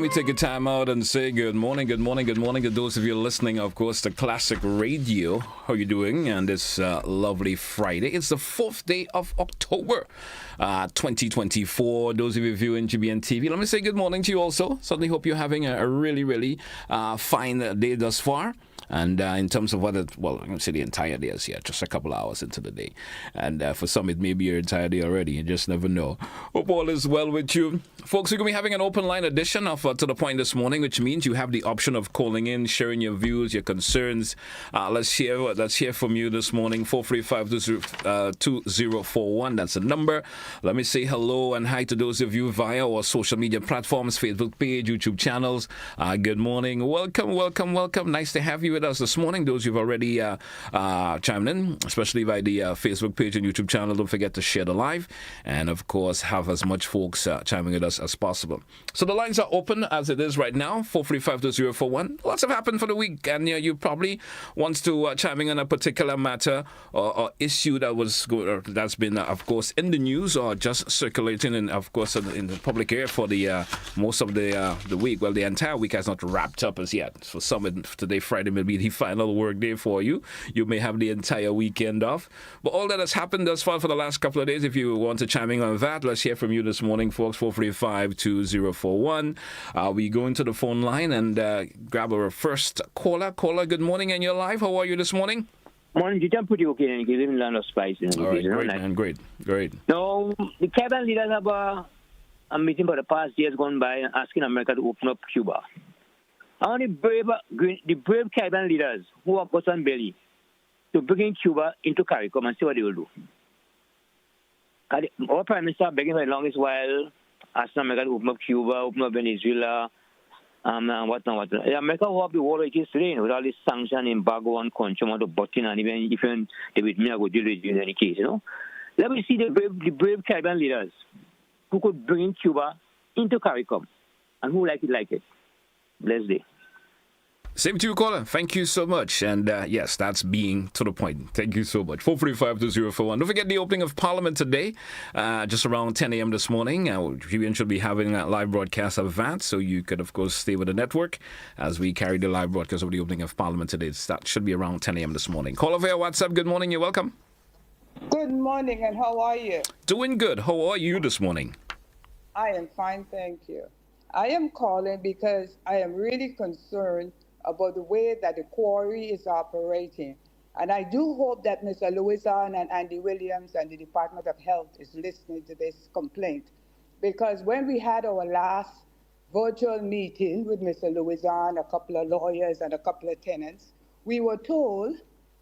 me take a time out and say good morning to those of you listening, of course, to Classic Radio. How are you doing? And this lovely Friday. It's the 4th day of October, 2024. Those of you viewing GBN TV, let me say good morning to you also. Certainly hope you're having a really fine day thus far. And in terms of what I'm going to say the entire day is here, just a couple hours into the day. And for some, it may be your entire day already. You just never know. Hope all is well with you. Folks, we're going to be having an open line edition of To The Point this morning, which means you have the option of calling in, sharing your views, your concerns. Let's hear from you this morning. 435-2041. That's the number. Let me say hello and hi to those of you via our social media platforms, Facebook page, YouTube channels. Good morning. Welcome. Nice to have you with us this morning. Those who've already chimed in, especially by the Facebook page and YouTube channel, don't forget to share the live and, of course, have as much folks chiming with us as possible. So the lines are open as it is right now, 435-2041. Lots have happened for the week, and you probably wants to chime in on a particular matter or issue that's been, of course, in the news or just circulating, and of course, in the public air for the most of the week. Well, the entire week has not wrapped up as yet. For some, today, Friday, may be the final work day for you. You may have the entire weekend off. But all that has happened thus far for the last couple of days, if you want to chime in on that, let's hear from you this morning, folks. 435-2041. We go into the phone line and grab our first caller. Caller, good morning, and you're live. How are you this morning? Morning, you can put you okay, and you live in land of spice. All right, great, man, great. Now, the Caribbean leaders have a meeting for the past years gone by asking America to open up Cuba. And the brave Caribbean leaders who have got on belly to bring Cuba into CARICOM and see what they will do. Our Prime Minister begging for the longest while, asking America to open up Cuba, open up Venezuela, and whatnot. America will have the war it is today, with all this sanction, embargo, and control to button, and even if they with me, I will deal with you in any case, Let me see the brave Caribbean leaders who could bring Cuba into CARICOM and who like it. Blessed day. Same to you, caller. Thank you so much. And yes, that's being to the point. Thank you so much. 435-2041. Don't forget the opening of Parliament today, just around 10 a.m. this morning. We should be having a live broadcast of that, so you could, of course, stay with the network as we carry the live broadcast of the opening of Parliament today. That should be around 10 a.m. this morning. Caller via WhatsApp. Good morning. You're welcome. Good morning, and how are you? Doing good. How are you this morning? I am fine, thank you. I am calling because I am really concerned about the way that the quarry is operating. And I do hope that Mr. Louison and Andy Williams and the Department of Health is listening to this complaint. Because when we had our last virtual meeting with Mr. Louison, a couple of lawyers and a couple of tenants, we were told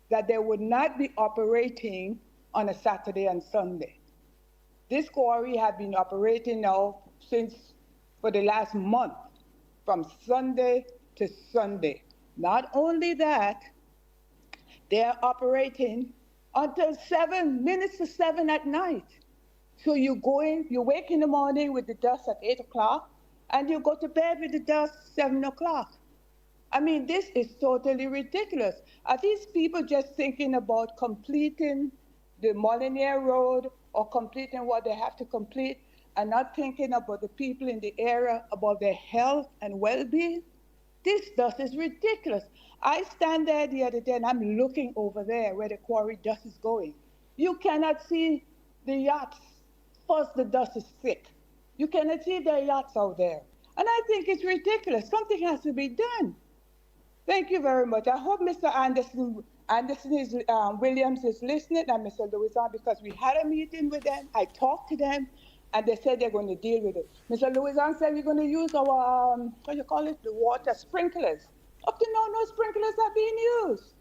that they would not be operating on a Saturday and Sunday. This quarry had been operating now for the last month, from Sunday to Sunday. Not only that, they're operating until 7 minutes to 7 at night. So you wake in the morning with the dust at 8 o'clock, and you go to bed with the dust 7 o'clock. I mean, this is totally ridiculous. Are these people just thinking about completing the Molyneux Road or completing what they have to complete and not thinking about the people in the area, about their health and well-being? This dust is ridiculous. I stand there the other day and I'm looking over there where the quarry dust is going. You cannot see the yachts. First, the dust is thick. You cannot see their yachts out there. And I think it's ridiculous. Something has to be done. Thank you very much. I hope Mr. Williams is listening, and Mr. Louison, because we had a meeting with them. I talked to them, and they said they're going to deal with it. Mr. Louison said we're going to use our, the water sprinklers. Up to now, no sprinklers are being used.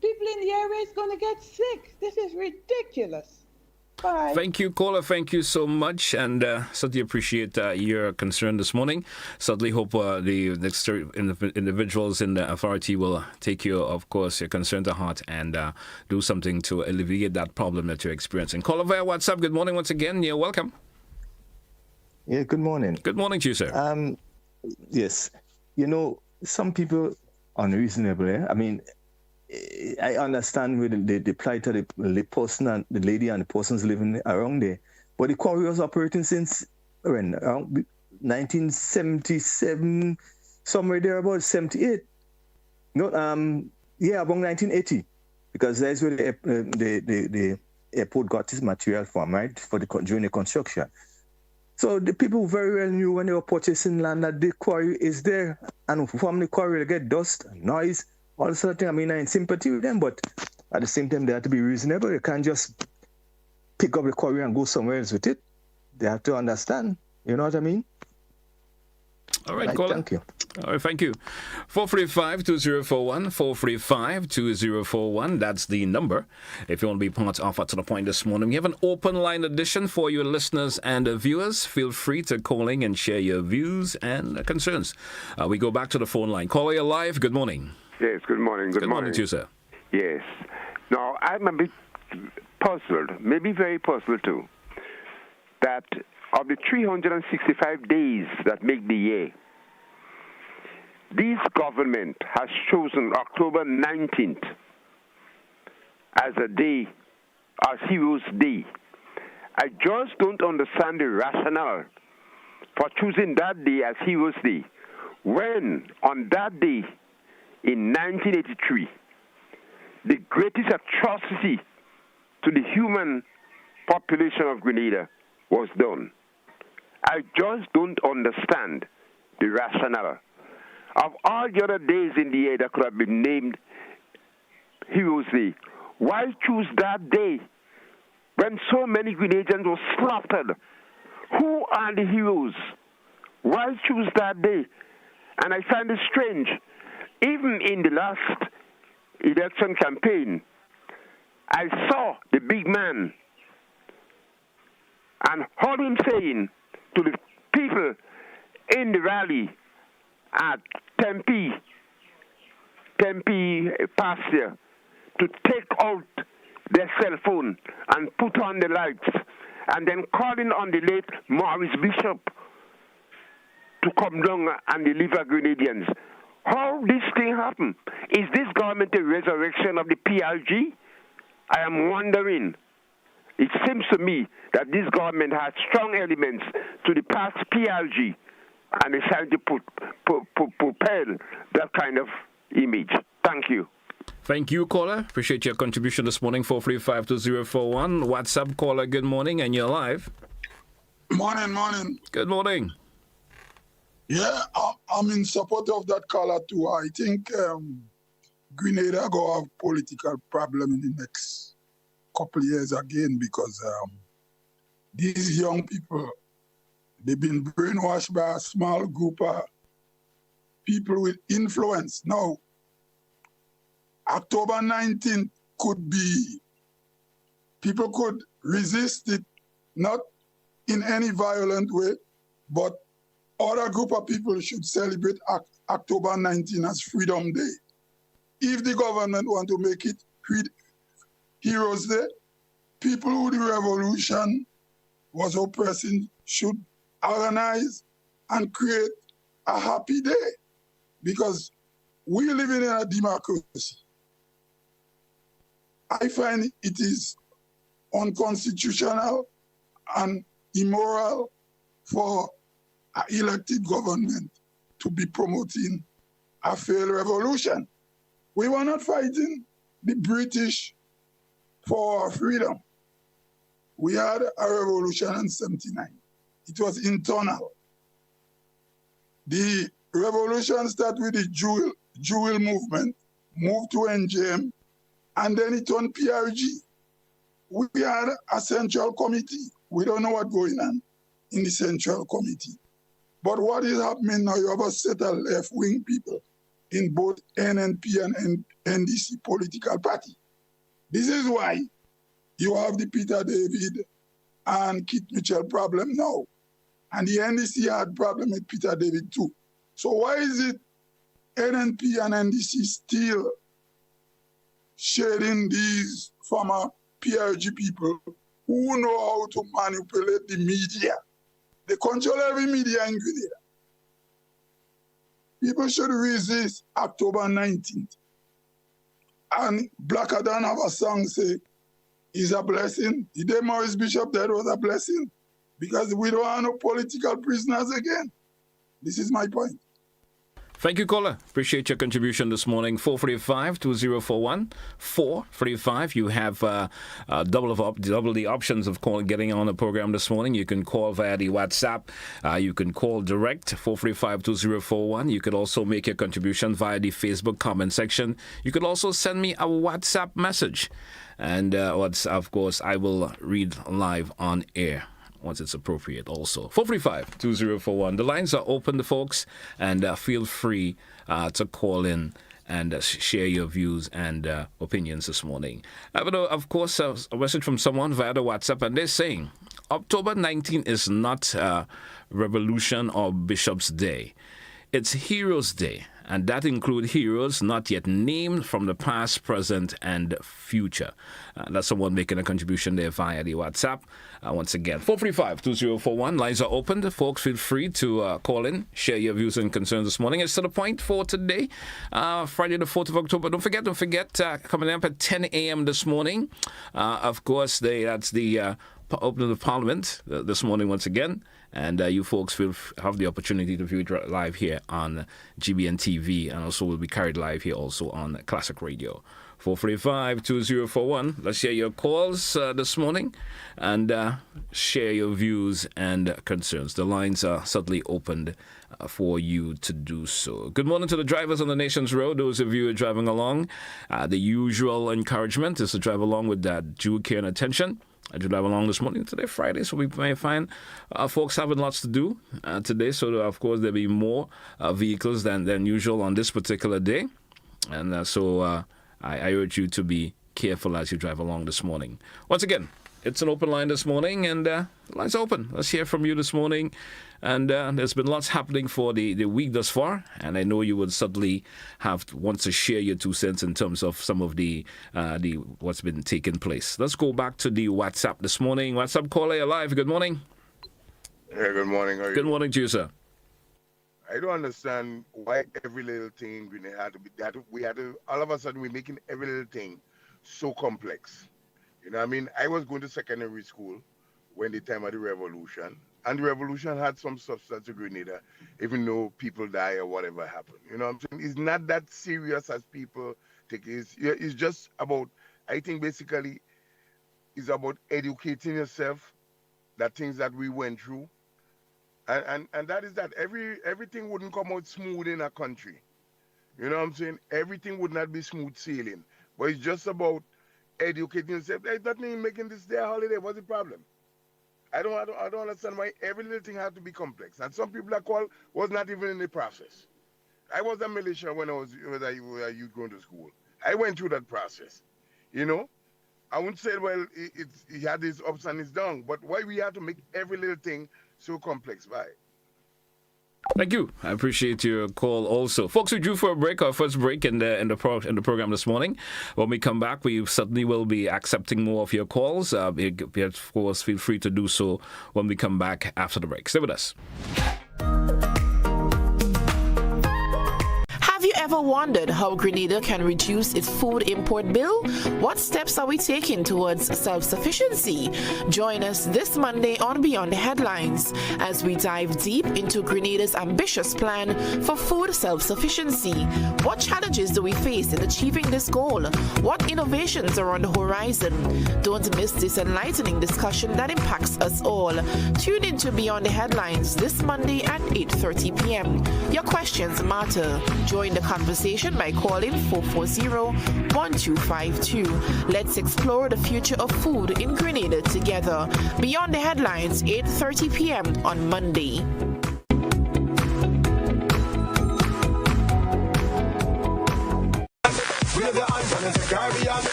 People in the area is going to get sick. This is ridiculous. Bye. Thank you, caller. Thank you so much, and certainly appreciate your concern this morning. Certainly hope the next individuals in the authority will take your concern to heart and do something to alleviate that problem that you're experiencing. Caller via WhatsApp. Good morning once again. You're welcome. Yeah, good morning. Good morning to you, sir. Yes. Some people unreasonable. I mean, I understand with the plight of the person and the lady and the persons living around there, but the quarry was operating since when? 1977, somewhere there about 78. No, yeah, about 1980, because that's where the airport got its material from, right, during the construction. So the people very well knew when they were purchasing land that the quarry is there, and from the quarry they get dust, noise, all sorts of things. I mean, I'm in sympathy with them, but at the same time they have to be reasonable. You can't just pick up the quarry and go somewhere else with it. They have to understand. You know what I mean? All right, caller. Thank you. All right, thank you. 435-2041, 435-2041. That's the number. If you want to be part of To The Point this morning, we have an open line edition for your listeners and viewers. Feel free to call in and share your views and concerns. We go back to the phone line. Caller, you're live. Good morning. Yes, good morning. Good morning to you, sir. Yes. Now, I'm a bit puzzled, maybe very puzzled too, that of the 365 days that make the year, this government has chosen October 19th as a day, as Heroes' Day. I just don't understand the rationale for choosing that day as Heroes' Day, when on that day in 1983, the greatest atrocity to the human population of Grenada was done. I just don't understand the rationale. Of all the other days in the year that could have been named Heroes' Day, why choose that day when so many Grenadians were slaughtered? Who are the heroes? Why choose that day? And I find it strange. Even in the last election campaign, I saw the big man and heard him saying to the people in the rally at Tempe pasture to take out their cell phone and put on the lights, and then calling on the late Maurice Bishop to come down and deliver Grenadians. How this thing happen? Is this government a resurrection of the PLG? I am wondering. It seems to me that this government has strong elements to the past PLG, and it's trying to propel that kind of image. Thank you. Thank you, caller. Appreciate your contribution this morning. 435-2041. WhatsApp caller, good morning, and you're live. Morning. Good morning. Yeah, I'm in support of that caller too. I think Grenada go have political problem in the next couple of years again, because these young people, they've been brainwashed by a small group of people with influence. Now, October 19th could be, people could resist it, not in any violent way, but other group of people should celebrate October 19th as Freedom Day. If the government want to make it Heroes Day, people who the revolution was oppressing should organize and create a happy day, because we live in a democracy. I find it is unconstitutional and immoral for an elected government to be promoting a failed revolution. We were not fighting the British for our freedom. We had a revolution in 1979. It was internal. The revolution started with the Jewel movement, moved to NJM, and then it turned PRG. We had a central committee. We don't know what's going on in the central committee. But what is happening now, you have a set of left-wing people in both NNP and NDC political party. This is why you have the Peter David and Kit Mitchell problem now. And the NDC had problem with Peter David too. So why is it NNP and NDC still shading these former PRG people who know how to manipulate the media? They control every media in Grenada. People should resist October 19th. And Blacker Than have a song say, is a blessing. The day Maurice Bishop died was a blessing. because we don't have no political prisoners again. This is my point. Thank you, caller. Appreciate your contribution this morning. 435-2041. 435. You have double the options of getting on the program this morning. You can call via the WhatsApp. You can call direct, 435-2041. You could also make your contribution via the Facebook comment section. You could also send me a WhatsApp message. And of course, I will read live on air once it's appropriate also. 435-2041. The lines are open, folks, and feel free to call in and share your views and opinions this morning. Of course, a message from someone via the WhatsApp, and they're saying, October 19 is not Revolution or Bishop's Day. It's Heroes Day, and that includes heroes not yet named from the past, present, and future. That's someone making a contribution there via the WhatsApp. Once again, 435-2041. Lines are open. Folks, feel free to call in, share your views and concerns this morning. It's to the point for today, Friday the 4th of October. Don't forget, coming up at 10 a.m. this morning. Of course, that's the opening of Parliament this morning once again. And you folks will have the opportunity to view it live here on GBN TV, and also will be carried live here also on Classic Radio. 435-2041. Let's share your calls this morning and share your views and concerns. The lines are certainly opened for you to do so. Good morning to the drivers on the nation's road. Those of you who are driving along, the usual encouragement is to drive along with that due care and attention. I do drive along this morning. Today, Friday, so we may find folks having lots to do today. So, of course, there'll be more vehicles than usual on this particular day. And so I urge you to be careful as you drive along this morning. Once again, it's an open line this morning, and the line's open. Let's hear from you this morning. And there's been lots happening for the week thus far, and I know you would certainly want to share your 2 cents in terms of some of the what's been taking place. Let's go back to the WhatsApp this morning. WhatsApp caller, alive. Good morning. Yeah, good morning. Good morning to you, sir. I don't understand why every little thing had to be that we had to all of a sudden we're making every little thing so complex. You know what I mean? I was going to secondary school when the time of the revolution. And the revolution had some substance to Grenada, even though people die or whatever happened. You know what I'm saying? It's not that serious as people think. It's just about, I think basically, it's about educating yourself, the things that we went through. And that is that. Everything wouldn't come out smooth in a country. You know what I'm saying? Everything would not be smooth sailing. But it's just about educating yourself. There's nothing in making this day a holiday. What's the problem? I don't understand why every little thing had to be complex. And some people that call was not even in the process. I was a militia when I was a youth going to school. I went through that process. You know? I wouldn't say, well, it had its ups and its downs, but why we had to make every little thing so complex? Why? Thank you. I appreciate your call also. Folks, we drew for a break, our first break in the program this morning. When we come back, we certainly will be accepting more of your calls. Of course, feel free to do so when we come back after the break. Stay with us. Have you ever wondered how Grenada can reduce its food import bill? What steps are we taking towards self-sufficiency? Join us this Monday on Beyond the Headlines as we dive deep into Grenada's ambitious plan for food self-sufficiency. What challenges do we face in achieving this goal? What innovations are on the horizon? Don't miss this enlightening discussion that impacts us all. Tune in to Beyond the Headlines this Monday at 8:30 p.m. Your questions matter. Join the conversation by calling 440-1252. Let's explore the future of food in Grenada together. Beyond the Headlines, 8:30 p.m. on Monday.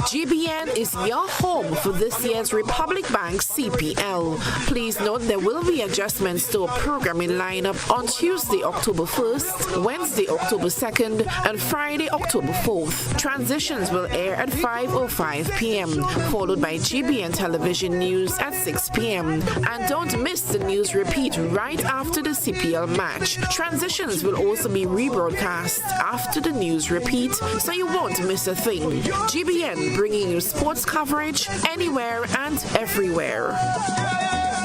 GBN is your home for this year's Republic Bank CPL. Please note there will be adjustments to our programming lineup on Tuesday, October 1st, Wednesday, October 2nd, and Friday, October 4th. Transitions will air at 5:05 p.m., followed by GBN television news at 6 p.m. And don't miss the news repeat right after the CPL match. Transitions will also be rebroadcast after the news repeat, so you won't miss a thing. GBN bringing you sports coverage anywhere and everywhere.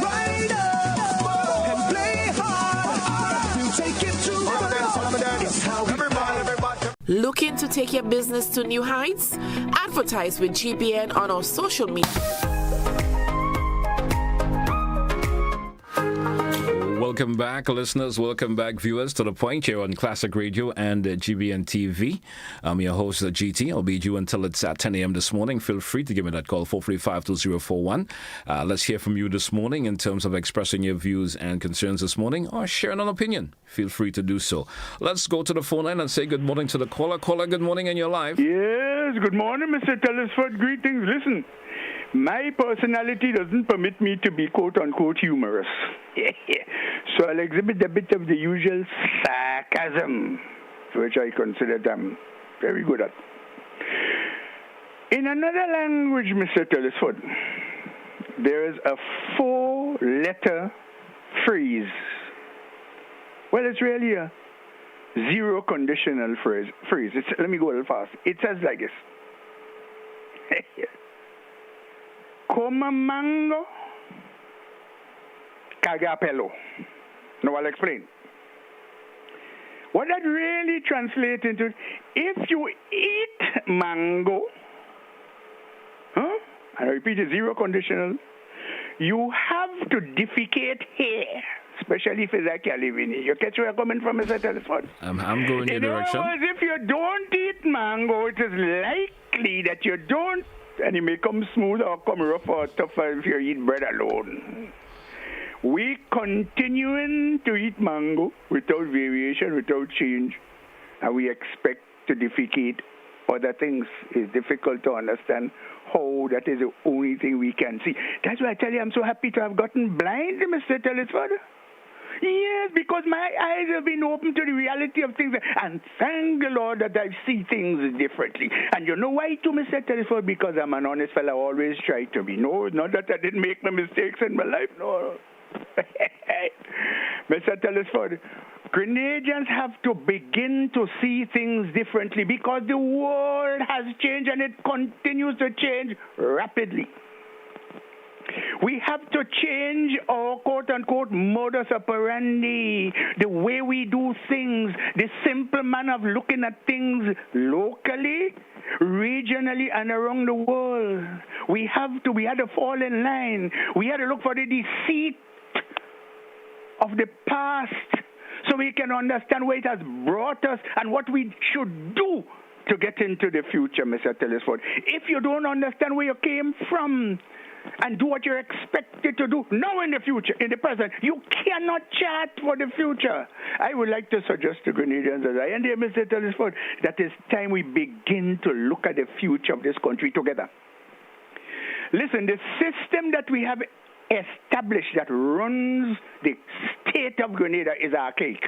Ride up and play hard. We'll take it to the It's how everybody. Looking to take your business to new heights? Advertise with GPN on our social media. Welcome back, listeners. Welcome back, viewers, to The Point here on Classic Radio and GBN TV. I'm your host, GT. I'll be due until it's at 10 a.m. this morning. Feel free to give me that call, 435-2041. Let's hear from you this morning in terms of expressing your views and concerns this morning or sharing an opinion. Feel free to do so. Let's go to the phone line and say good morning to the caller. Caller, good morning in your life. Yes, good morning, Mr. Telesford. Greetings. Listen, my personality doesn't permit me to be quote-unquote humorous. So I'll exhibit a bit of the usual sarcasm, which I consider them very good at. In another language, Mr. Telesford, there is a 4-letter phrase. Well, it's really a zero conditional phrase. Let me go a little fast. It says like this. Coma mango, cagapelo. Now I'll explain. What that really translates into, if you eat mango, I repeat, it's zero conditional, you have to defecate here, especially if it's a Calivini. You catch where I'm coming from, Mr. Telesford? I'm going your direction. In other words, if you don't eat mango, it is likely that you don't, and it may come smooth or come rough or tougher if you eat bread alone. We continuing to eat mango without variation, without change, and we expect to defecate other things. It's difficult to understand how that is the only thing we can see. That's why I tell you I'm so happy to have gotten blind, Mr. Telesford. Yes, because my eyes have been open to the reality of things, and thank the Lord that I see things differently. And you know why too, Mr. Telesford? Because I'm an honest fellow, I always try to be. No, not that I didn't make no mistakes in my life, no. Mr. Telesford, Grenadians have to begin to see things differently because the world has changed and it continues to change rapidly. We have to change our quote-unquote modus operandi, the way we do things, the simple manner of looking at things locally, regionally, and around the world. We had to fall in line. We had to look for the deceit of the past so we can understand where it has brought us and what we should do to get into the future, Mr. Telesford. If you don't understand where you came from and do what you're expected to do now in the future, in the present, you cannot chart for the future. I would like to suggest to Grenadians, as I end here, Mr. Telesford, that it's time we begin to look at the future of this country together. Listen, the system that we have established that runs the state of Grenada is archaic.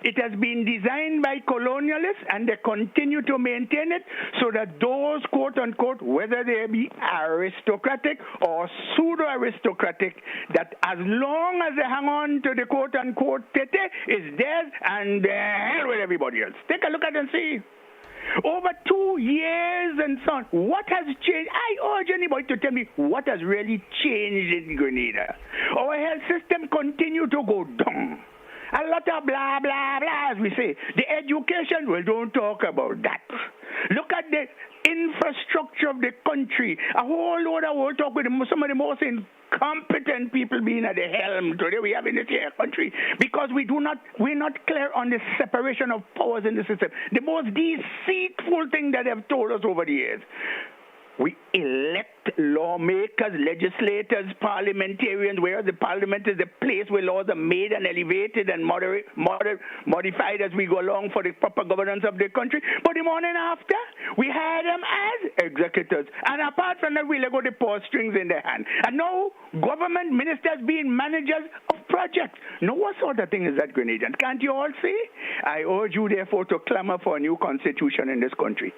It has been designed by colonialists, and they continue to maintain it so that those, quote-unquote, whether they be aristocratic or pseudo-aristocratic, that as long as they hang on to the, quote-unquote, tete, is theirs, and the hell with everybody else. Take a look at it and see. Over 2 years and so on, what has changed? I urge anybody to tell me what has really changed in Grenada. Our health system continue to go down. A lot of blah, blah, blah, as we say. The education, well, don't talk about that. Look at the infrastructure of the country. A whole load of world talk with some of the most incompetent people being at the helm today we have in this here country because we're not clear on the separation of powers in the system. The most deceitful thing that they've told us over the years. We elect lawmakers, legislators, parliamentarians, where the parliament is the place where laws are made and elevated and modified as we go along for the proper governance of the country. But the morning after, we had them as executors. And apart from that, we let go the purse strings in their hand. And now, government ministers being managers of projects. Now, what sort of thing is that, Grenadians? Can't you all see? I urge you, therefore, to clamor for a new constitution in this country.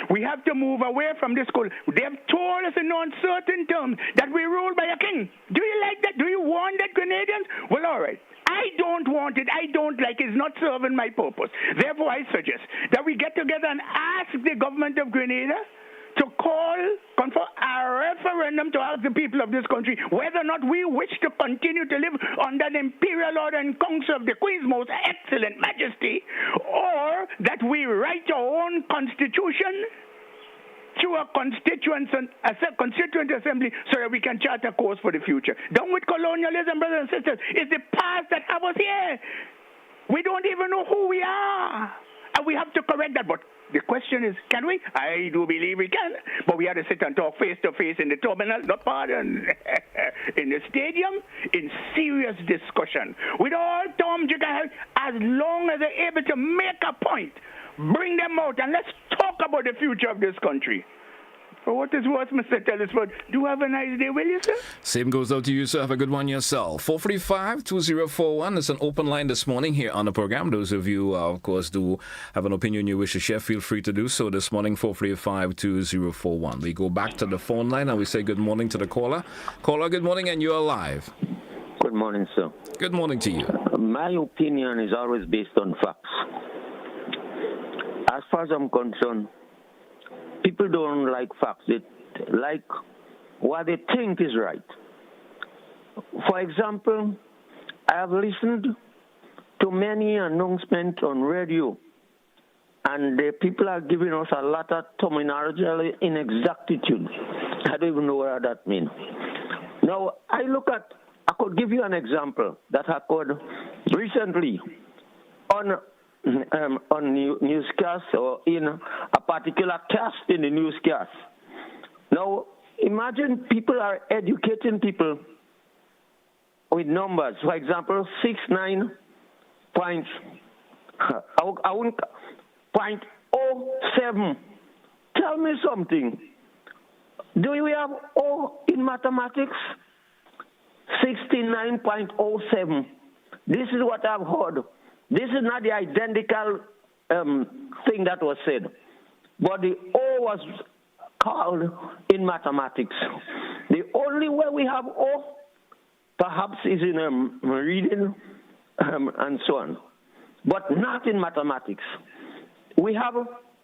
We have to move away from this school. They have told us in uncertain terms that we rule by a king. Do you like that? Do you want that, Grenadians? Well, all right. I don't want it. I don't like it. It's not serving my purpose. Therefore, I suggest that we get together and ask the government of Grenada to call for a referendum to ask the people of this country whether or not we wish to continue to live under the imperial order and council of the Queen's Most Excellent Majesty, or that we write our own constitution through a constituent assembly so that we can chart a course for the future. Done with colonialism, brothers and sisters. It's the past that have us here. We don't even know who we are. And we have to correct that. But the question is, can we? I do believe we can. But we have to sit and talk face to face in the terminal, not pardon, in the stadium, in serious discussion. With all Tom Jigger, as long as they're able to make a point, bring them out, and let's talk about the future of this country. For what is worth, Mr. Telesford, do have a nice day, will you, sir? Same goes out to you, sir. Have a good one yourself. 435-2041 is an open line this morning here on the program. Those of you, of course, do have an opinion you wish to share, feel free to do so this morning, 435-2041. We go back to the phone line and we say good morning to the caller. Caller, good morning, and you're live. Good morning, sir. Good morning to you. My opinion is always based on facts. As far as I'm concerned, people don't like facts. They like what they think is right. For example, I have listened to many announcements on radio, and the people are giving us a lot of terminology inexactitude. I don't even know what that means. Now, I could give you an example that occurred recently on newscast or in a particular cast in the newscast. Now, imagine people are educating people with numbers. For example, 69 points, I wouldn't, 0.07. Tell me something. Do we have O in mathematics? 69.07. This is what I've heard. This is not the identical thing that was said, but the O was called in mathematics. The only way we have O, perhaps, is in reading and so on, but not in mathematics. We have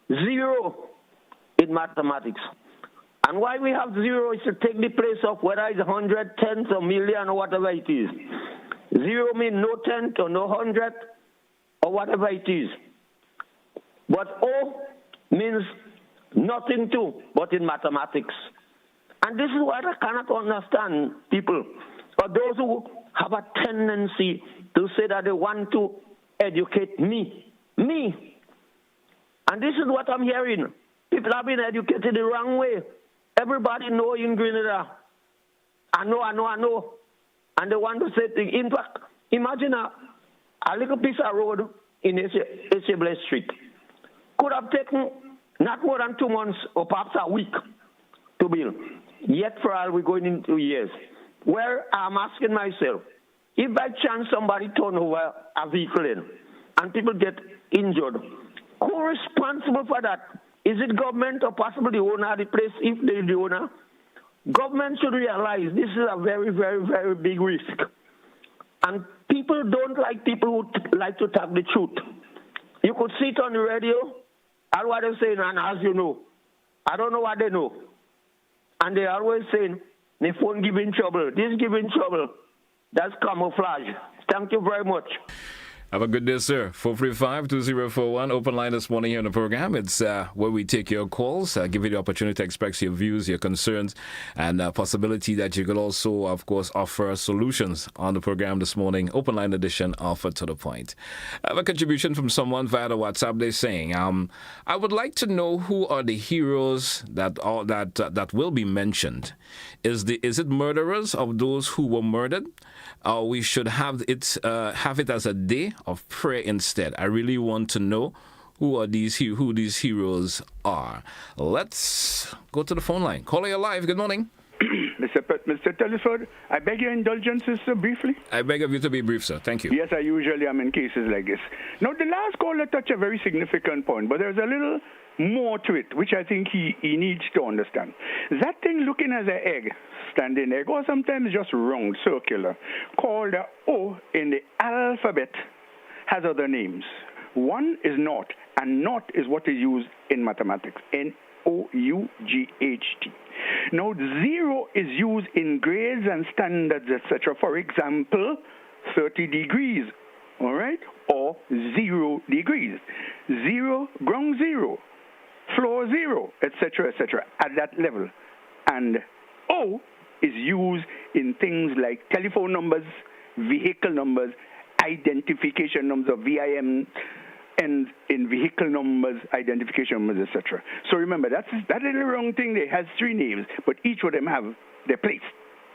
0 in mathematics. And why we have 0 is to take the place of whether it's 100, tens, or million, or whatever it is. 0 means no tenth or no 100, or whatever it is. But O means nothing too, but in mathematics. And this is what I cannot understand, people, or those who have a tendency to say that they want to educate me. And this is what I'm hearing. People have been educated the wrong way. Everybody know in Grenada. I know. And they want to say things. In fact, imagine a little piece of road in Bless Street. Could have taken not more than 2 months or perhaps a week to build. Yet for all, we're going into years. Where I'm asking myself, if by chance somebody turn over a vehicle in and people get injured, who is responsible for that? Is it government or possibly the owner of the place if they're the owner? Government should realize this is a very, very, very big risk. And people don't like people who like to tell the truth. You could see it on the radio, and what they're saying, and as you know, I don't know what they know. And they're always saying, the phone giving trouble, this giving trouble. That's camouflage. Thank you very much. Have a good day, sir. 435-2041, open line this morning here on the program. It's where we take your calls, give you the opportunity to express your views, your concerns, and possibility that you could also, of course, offer solutions on the program this morning. Open line edition, offered to the point. I have a contribution from someone via the WhatsApp. They're saying, I would like to know who are the heroes that will be mentioned. Is it murderers of those who were murdered? We should have it as a day of prayer instead. I really want to know who these heroes are. Let's go to the phone line. Caller, you're live. Good morning. Mr. Telesford, I beg your indulgences, sir, briefly. I beg of you to be brief, sir. Thank you. Yes, I usually am in cases like this. Now, the last caller touched a very significant point, but there's a little more to it, which I think he needs to understand. That thing looking as an egg, standing egg, or sometimes just round, circular, called the O in the alphabet, has other names. One is naught, and naught is what is used in mathematics, N-O-U-G-H-T. Now, 0 is used in grades and standards, etc. For example, 30 degrees, all right, or 0 degrees. 0, ground 0, floor 0, etc., at that level. And O is used in things like telephone numbers, vehicle numbers, identification numbers, or VIN, and in vehicle numbers, identification numbers, etc. So remember, that is the wrong thing. They has 3 names, but each of them have their place.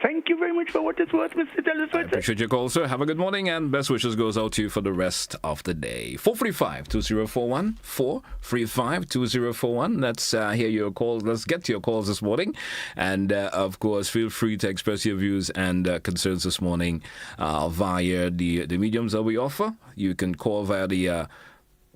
Thank you very much for what it's worth, Mr. Telesford. I appreciate your call, sir. Have a good morning, and best wishes goes out to you for the rest of the day. 435-2041, 435-2041. Let's hear your calls. Let's get to your calls this morning. And, of course, feel free to express your views and concerns this morning via the mediums that we offer. You can call via the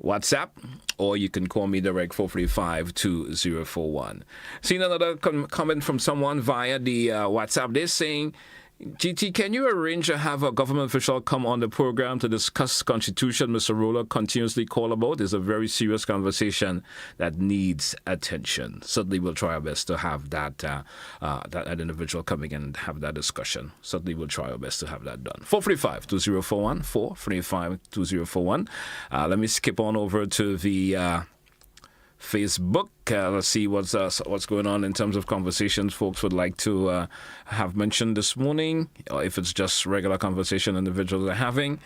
WhatsApp, or you can call me direct 435-2041. Seen another comment from someone via the WhatsApp. They're saying, GT, can you arrange to have a government official come on the program to discuss Constitution Mr. Roller continuously call about? It's a very serious conversation that needs attention. Certainly we'll try our best to have that individual coming and have that discussion. Certainly we'll try our best to have that done. 435-2041, 435-2041. Let me skip on over to the Facebook. Let's see what's going on in terms of conversations folks would like to have mentioned this morning, or if it's just regular conversation individuals are having.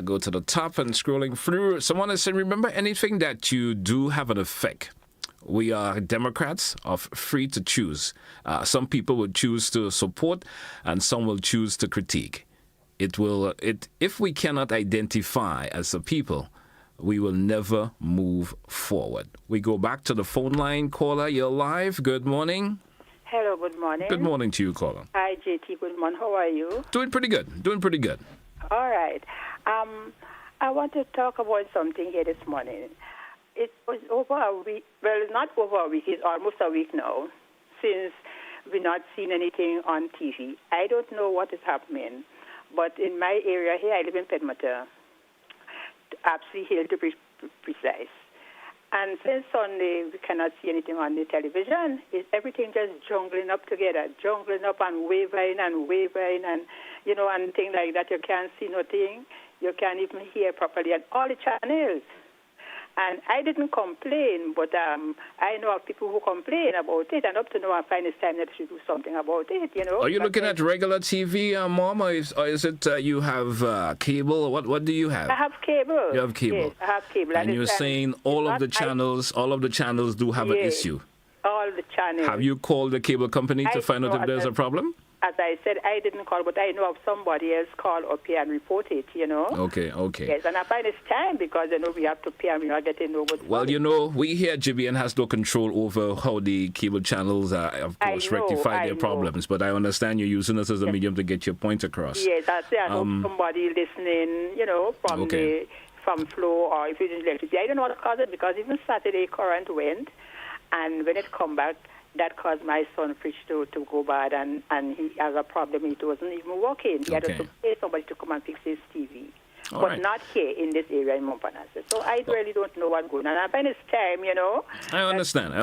Go to the top and scrolling through. Someone is saying, remember, anything that you do have an effect. We are Democrats, are free to choose. Some people would choose to support, and some will choose to critique. If we cannot identify as a people, we will never move forward. We go back to the phone line. Caller, you're live. Good morning. Hello, good morning. Good morning to you, caller. Hi, JT. Good morning. How are you? Doing pretty good. All right. I want to talk about something here this morning. It was over a week. Well, not over a week. It's almost a week now since we've not seen anything on TV. I don't know what is happening, but in my area here, I live in Pedmata, Apsley Hill to be precise. And since Sunday, we cannot see anything on the television. It's everything just jungling up together, jungling up and wavering, and, and things like that. You can't see nothing. You can't even hear properly on all the channels. And I didn't complain, but I know of people who complain about it, and up to now I find it's time that they should do something about it, Are you looking at regular TV, Mom, or is it you have cable? What do you have? I have cable. You have cable. Yes, I have cable. And you're saying all of the channels do have an issue. All the channels. Have you called the cable company to find out if there's a problem? As I said, I didn't call, but I know of somebody else call up here and report it, Okay. Yes, and I find it's time because, we have to pay and we are getting over. Well, we here at GBN has no control over how the cable channels, of course, rectify their problems. But I understand you're using this as a medium to get your point across. Yes, I say I know somebody listening, from Flow or if it's electricity. I don't know what caused it because even Saturday current went, and when it come back, that caused my son's fridge to go bad, and he has a problem. It wasn't even working. He had to pay somebody to come and fix his TV. But not here in this area in Montparnasse. So I really don't know what's going on. I find it's time, I understand.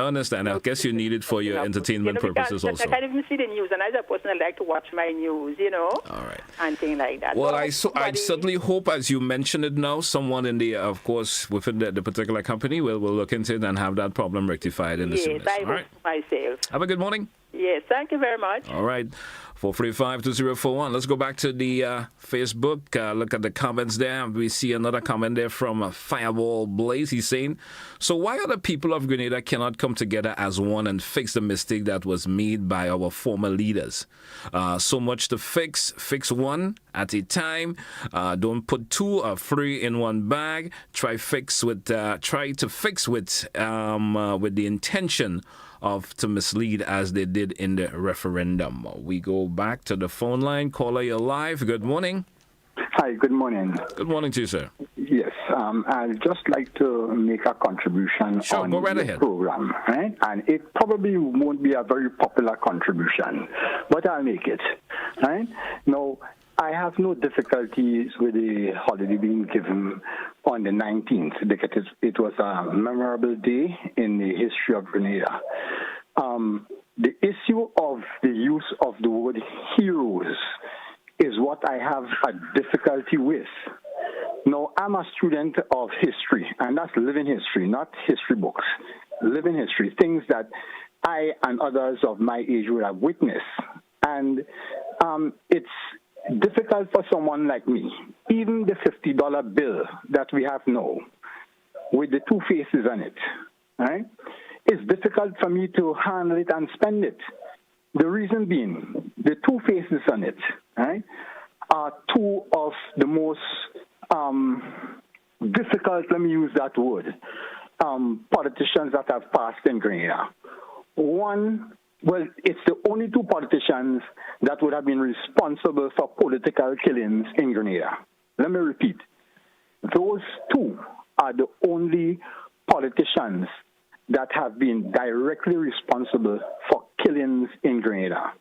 I guess you need it for your entertainment purposes also. I can't even see the news, and as a person, I like to watch my news, All right. And things like that. Well, I certainly hope, as you mentioned it now, someone in the, of course, within the particular company will look into it and have that problem rectified in the soonest. Yes, I hope myself. Have a good morning. Yes, thank you very much. All right. 435-2041. Let's go back to the Facebook. Look at the comments there. We see another comment there from Fireball Blaze. He's saying, so why are the people of Grenada cannot come together as one and fix the mistake that was made by our former leaders? So much to fix. Fix one at a time. Don't put 2 or 3 in one bag. Try to fix with the intention to mislead as they did in the referendum. We go back to the phone line. Caller, you're live. Good morning. Hi, good morning. Good morning to you, sir. Yes, I'd just like to make a contribution on the program, right? And it probably won't be a very popular contribution, but I'll make it, right? Now, I have no difficulties with the holiday being given on the 19th because it was a memorable day in the history of Grenada. the issue of the use of the word heroes is what I have a difficulty with. Now, I'm a student of history, and that's living history, not history books. Living history, things that I and others of my age would have witnessed. And it's difficult for someone like me. Even the $50 bill that we have now, with the two faces on it, right? It's difficult for me to handle it and spend it. The reason being, the two faces on it, right, are two of the most difficult, let me use that word, politicians that have passed in Grenada. One, well, it's the only two politicians that would have been responsible for political killings in Grenada. Let me repeat. Those two are the only politicians that have been directly responsible for killings in Grenada.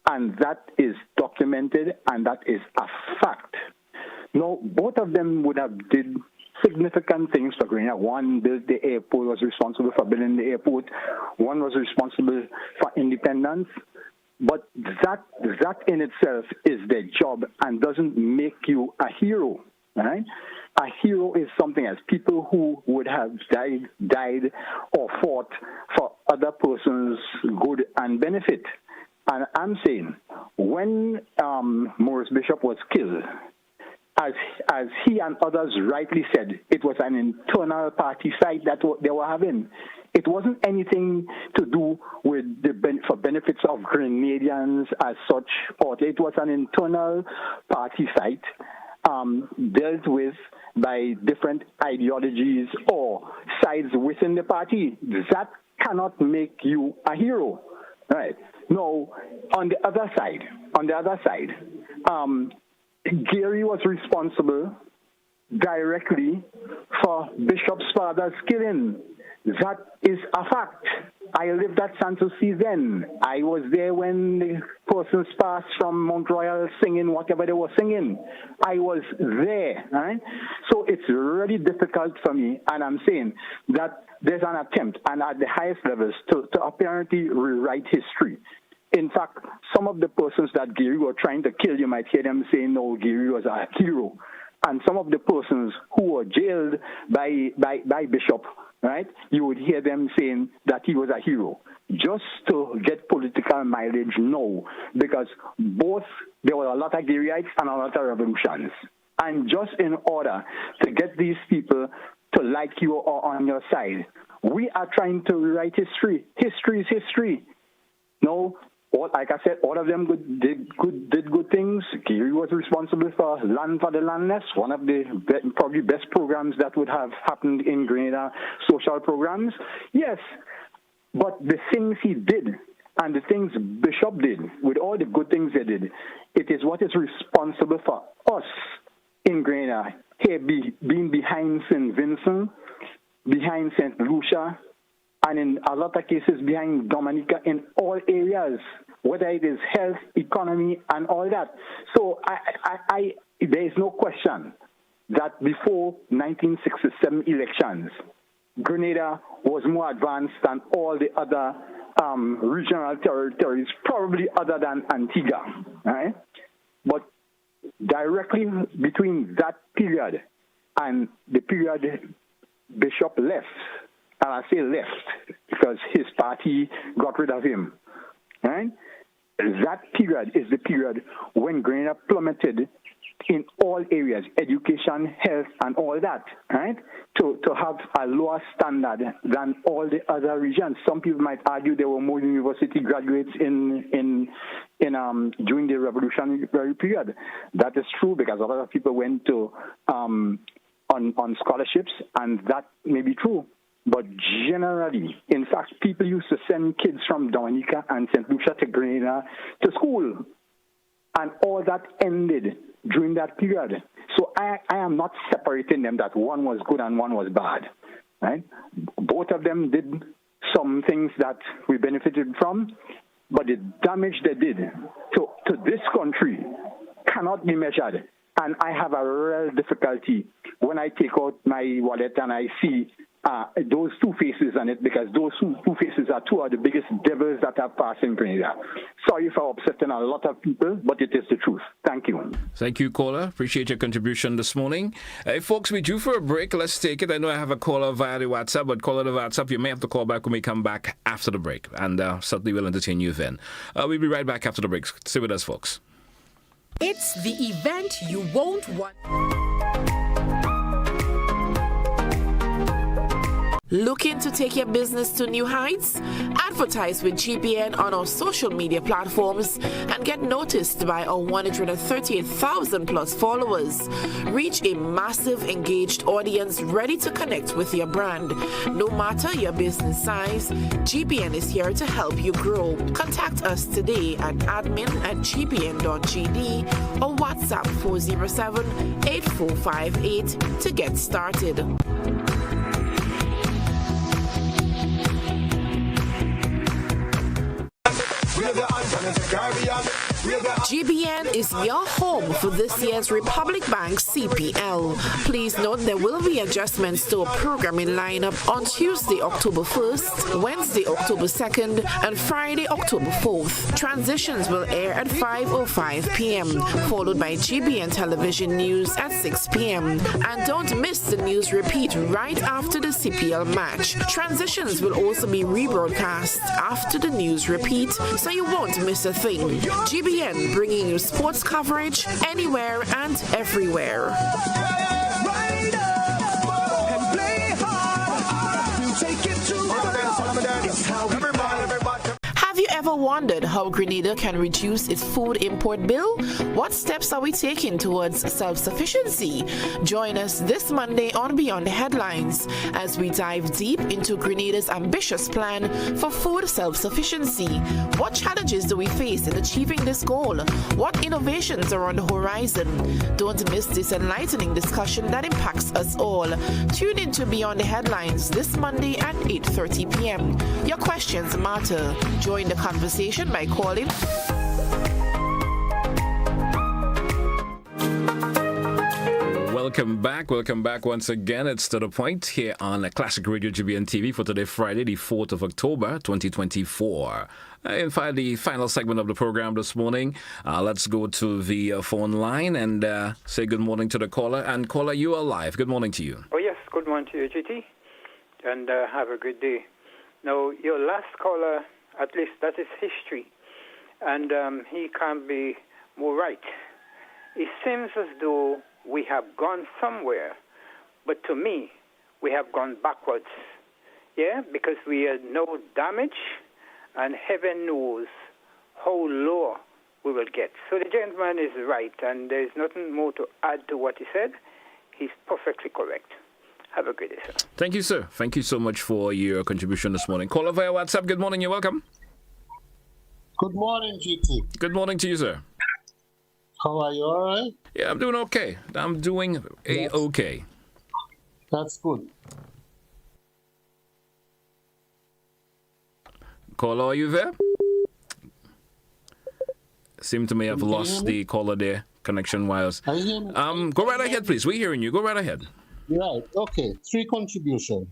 And that is documented, and that is a fact. Now, both of them would have did significant things for Grenada. One built the airport, was responsible for building the airport. One was responsible for independence. But that in itself is their job and doesn't make you a hero, right? A hero is something else. People who would have died or fought for other persons' good and benefit. And I'm saying, when Maurice Bishop was killed, as he and others rightly said, it was an internal party fight that they were having. It wasn't anything to do with for benefits of Grenadians as such, or it was an internal party fight dealt with by different ideologies or sides within the party. That cannot make you a hero, right? No, on the other side, Gary was responsible directly for Bishop's father's killing. That is a fact. I lived at Sanssouci then. I was there when the persons passed from Mount Royal singing whatever they were singing. I was there, right? So it's really difficult for me, and I'm saying that there's an attempt, and at the highest levels, to apparently rewrite history. In fact, some of the persons that Gary were trying to kill, you might hear them saying, no, Gary was a hero. And some of the persons who were jailed by Bishop, right, you would hear them saying that he was a hero. Just to get political mileage, no. Because there were a lot of Garyites and a lot of revolutions. And just in order to get these people to like you or on your side, we are trying to rewrite history. History is history. No. Like I said, all of them did good things. Gary was responsible for Land for the Landless, one of the probably best programs that would have happened in Grenada, social programs. Yes, but the things he did and the things Bishop did, with all the good things they did, it is what is responsible for us in Grenada, here being behind St. Vincent, behind St. Lucia, and in a lot of cases behind Dominica in all areas, whether it is health, economy, and all that. So there is no question that before 1967 elections, Grenada was more advanced than all the other regional territories, probably other than Antigua, right? But directly between that period and the period Bishop left, and I say left because his party got rid of him, right? That period is the period when Grenada plummeted in all areas, education, health, and all that, right? To have a lower standard than all the other regions. Some people might argue there were more university graduates in during the revolutionary period. That is true because a lot of people went to on scholarships, and that may be true. But generally, in fact, people used to send kids from Dominica and St. Lucia to Grenada to school. And all that ended during that period. So I am not separating them that one was good and one was bad. Right? Both of them did some things that we benefited from, but the damage they did to this country cannot be measured. And I have a real difficulty when I take out my wallet and I see those two faces on it, because those two faces are two of the biggest devils that have passed in Grenada. Sorry for upsetting a lot of people, but it is the truth. Thank you. Thank you, caller. Appreciate your contribution this morning. Folks, we're due for a break. Let's take it. I know I have a caller via the WhatsApp, but caller the WhatsApp, you may have to call back when we come back after the break, and certainly we'll entertain you then. We'll be right back after the break. Stay with us, folks. It's the event you won't want. Looking to take your business to new heights? Advertise with GBN on our social media platforms and get noticed by our 138,000 plus followers. Reach a massive engaged audience ready to connect with your brand. No matter your business size, GBN is here to help you grow. Contact us today at admin@gbn.gd or WhatsApp 407-8458 to get started. GBN is your home for this year's Republic Bank CPL. Please note there will be adjustments to our programming lineup on Tuesday, October 1st, Wednesday, October 2nd, and Friday, October 4th. Transitions will air at 5:05 p.m., followed by GBN Television News at 6 p.m. And don't miss the news repeat right after the CPL match. Transitions will also be rebroadcast after the news repeat, so you won't miss a thing. GBN, bringing you sports coverage anywhere and everywhere. Have you ever wondered how Grenada can reduce its food import bill? What steps are we taking towards self-sufficiency? Join us this Monday on Beyond the Headlines as we dive deep into Grenada's ambitious plan for food self-sufficiency. What challenges do we face in achieving this goal? What innovations are on the horizon? Don't miss this enlightening discussion that impacts us all. Tune in to Beyond the Headlines this Monday at 8:30 p.m. Your questions matter. Join the conversation by calling. Welcome back once again. It's To The Point here on Classic Radio GBN TV for today, Friday, the 4th of October, 2024. In fact, the final segment of the program this morning. Let's go to the phone line and say good morning to the caller. And caller, you are live. Good morning to you. Oh, yes. Good morning to you, GT. And have a good day. Now, your last caller, at least that is history. And he can't be more right. It seems as though we have gone somewhere, but to me, we have gone backwards. Yeah, because we are no damage, and heaven knows how low we will get. So the gentleman is right, and there's nothing more to add to what he said. He's perfectly correct. Have a great day, sir. Thank you, sir. Thank you so much for your contribution this morning. Caller via WhatsApp. Good morning. You're welcome. Good morning, GT. Good morning to you, sir. How are you? All right? Yeah, I'm doing okay. I'm doing A-okay. That's good. Caller, are you there? Seem to may have lost the caller there, connection-wise. Go right ahead, please. We're hearing you. Go right ahead. Right. Okay. 3 contributions.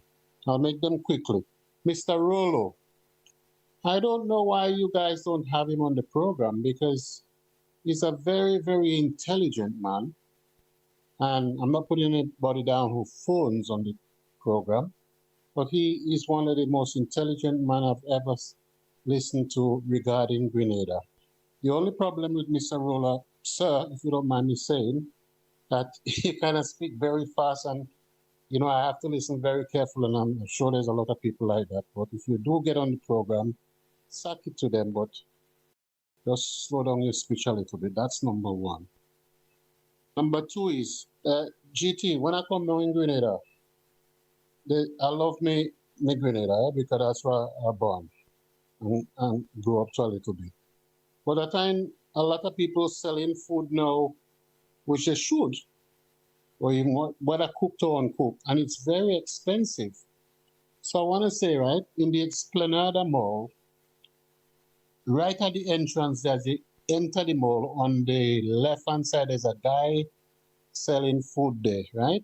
I'll make them quickly. Mr. Rollo, I don't know why you guys don't have him on the program, because he's a very, very intelligent man. And I'm not putting anybody down who phones on the program, but he is one of the most intelligent men I've ever listened to regarding Grenada. The only problem with Mr. Roller, sir, if you don't mind me saying, that he kind of speak very fast, and I have to listen very carefully, and I'm sure there's a lot of people like that. But if you do get on the program, suck it to them, but just slow down your speech a little bit. That's number 1. Number 2 is, GT, when I come down in Grenada, I love me Grenada, because that's where I was born and grew up to a little bit. But I find a lot of people selling food now, which they should, or even whether cooked or uncooked, and it's very expensive. So I want to say, right, in the Esplanada Mall, right at the entrance as you enter the mall, on the left-hand side, there's a guy selling food there, right?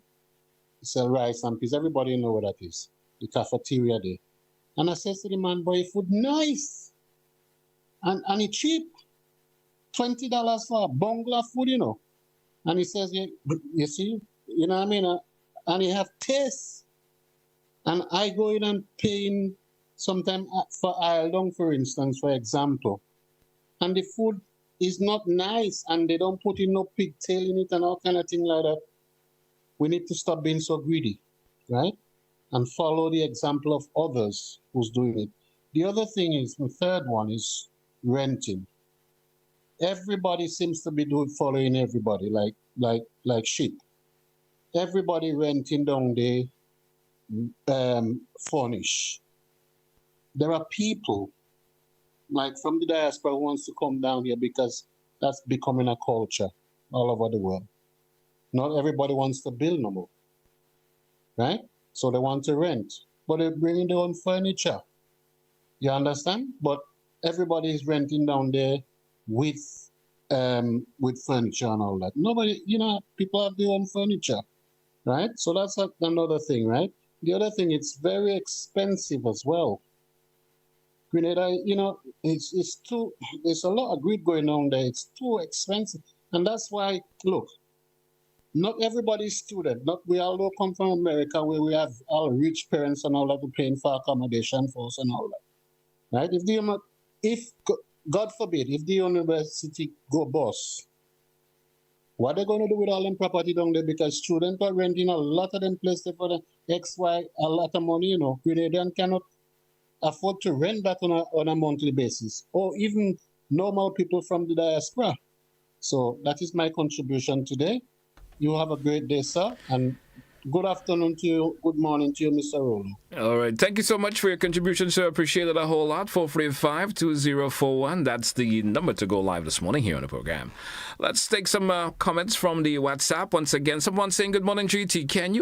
He sell rice and peas. Everybody know what that is. the cafeteria there. And I says to the man, boy, food nice. And it cheap. $20 for a bungalow food, you know. And he says, yeah, you see, you know what I mean? And he have taste. And I go in and paying sometime for Ireland, for instance, for example. And the food is not nice and they don't put in no pigtail in it and all kind of thing like that. We need to stop being so greedy, right? And follow the example of others who's doing it. The other thing is, the third one is renting. Everybody seems to be following everybody like sheep. Everybody renting down there, furnish. There are people like from the diaspora who wants to come down here because that's becoming a culture all over the world. Not everybody wants to build no more, right? So they want to rent, but they're bringing their own furniture. You understand? But everybody is renting down there with furniture and all that. Nobody, you know, people have their own furniture, right? So that's another thing, right? The other thing, it's very expensive as well. Grenada, you know, it's too. There's a lot of greed going on there. It's too expensive, and that's why. Look, not everybody is student. Not we all come from America where we have all rich parents and all that to paying for accommodation for us and all that, right? If God forbid, if the university go bust, what are they going to do with all them property down there? Because students are renting a lot of them places for the XY, a lot of money, you know. Grenadian cannot afford to rent that on a monthly basis, or even normal people from the diaspora. So that is my contribution today. You have a great day, sir, and good afternoon to you, good morning to you, Mr. Rolo. All right. Thank you so much for your contribution, sir. Appreciate it a whole lot. 435-2041. That's the number to go live this morning here on the program. Let's take some comments from the WhatsApp. Once again, someone saying, good morning, GT. Can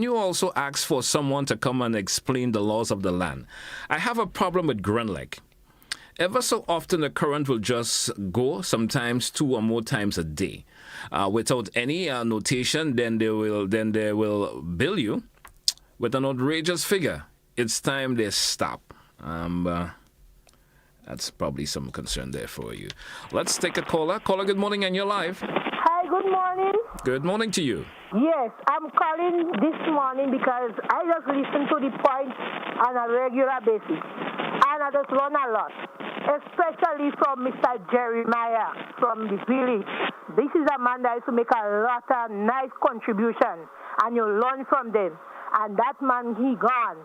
you also ask for someone to come and explain the laws of the land? I have a problem with Glen. Ever so often, the current will just go, sometimes 2 or more times a day. Without any notation, then they will bill you with an outrageous figure. It's time they stop. That's probably some concern there for you. Let's take a caller. Caller, good morning, and you're live. Hi, good morning. Good morning to you. Yes, I'm calling this morning because I just listen to the point on a regular basis, and I just learn a lot, especially from Mr. Jeremiah from the village. This is a man that used to make a lot of nice contribution, and you learn from them. And that man, he gone.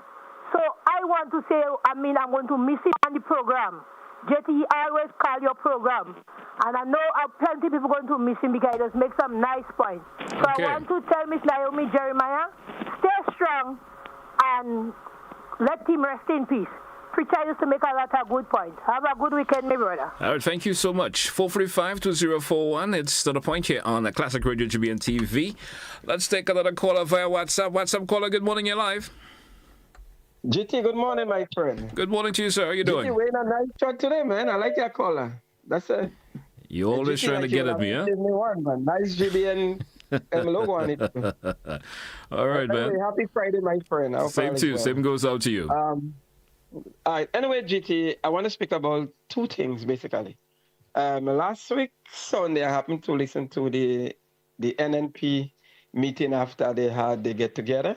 So I want to say, I'm going to miss him on the program. JT, he always call your program. And I know plenty of people going to miss him because he just make some nice points. So okay. I want to tell Miss Naomi Jeremiah, stay strong and let him rest in peace. Preacher used to make a lot of good points. Have a good weekend, my brother. All right, thank you so much. 435-2041. It's to the point here on Classic Radio GBN TV. Let's take another caller via WhatsApp. WhatsApp caller, good morning, you're live. GT, good morning, my friend. Good morning to you, sir. How you doing? GT, we're in a nice shot today, man. I like your caller. That's it. You're always trying to get at me, huh? Nice GBN logo on it. All right, man. Happy Friday, my friend. Same to you. Well. Same goes out to you. All right. Anyway, GT, I want to speak about 2 things, basically. Last week, Sunday, I happened to listen to the NNP meeting after they had the get-together.